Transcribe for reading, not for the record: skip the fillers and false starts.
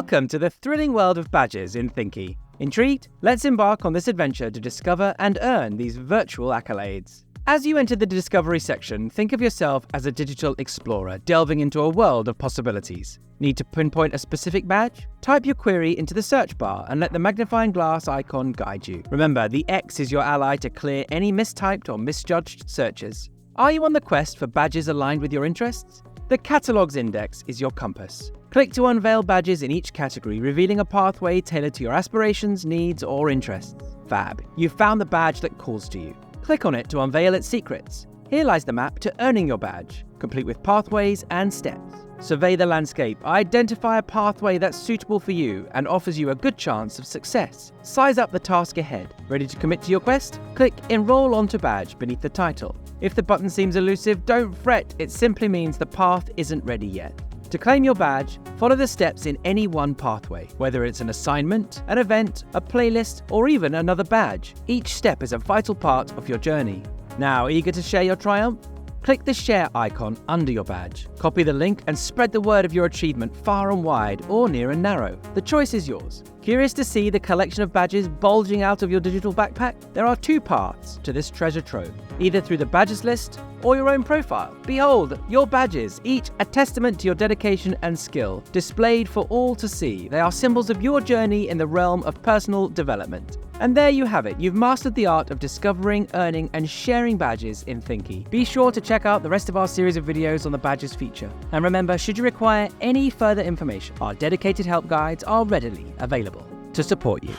Welcome to the thrilling world of badges in Thinqi. Intrigued? Let's embark on this adventure to discover and earn these virtual accolades. As you enter the discovery section, think of yourself as a digital explorer delving into a world of possibilities. Need to pinpoint a specific badge? Type your query into the search bar and let the magnifying glass icon guide you. Remember, the X is your ally to clear any mistyped or misjudged searches. Are you on the quest for badges aligned with your interests? The Catalogs Index is your compass. Click to unveil badges in each category, revealing a pathway tailored to your aspirations, needs, or interests. Fab. You've found the badge that calls to you. Click on it to unveil its secrets. Here lies the map to earning your badge, complete with pathways and steps. Survey the landscape, identify a pathway that's suitable for you and offers you a good chance of success. Size up the task ahead. Ready to commit to your quest? Click Enroll onto Badge beneath the title. If the button seems elusive, don't fret, it simply means the path isn't ready yet. To claim your badge, follow the steps in any one pathway, whether it's an assignment, an event, a playlist, or even another badge. Each step is a vital part of your journey. Now, eager to share your triumph? Click the share icon under your badge. Copy the link and spread the word of your achievement far and wide or near and narrow. The choice is yours. Curious to see the collection of badges bulging out of your digital backpack? There are two paths to this treasure trove, either through the badges list or your own profile. Behold, your badges, each a testament to your dedication and skill, displayed for all to see. They are symbols of your journey in the realm of personal development. And there you have it. You've mastered the art of discovering, earning, and sharing badges in Thinqi. Be sure to check out the rest of our series of videos on the badges feature. And remember, should you require any further information, our dedicated help guides are readily available to support you.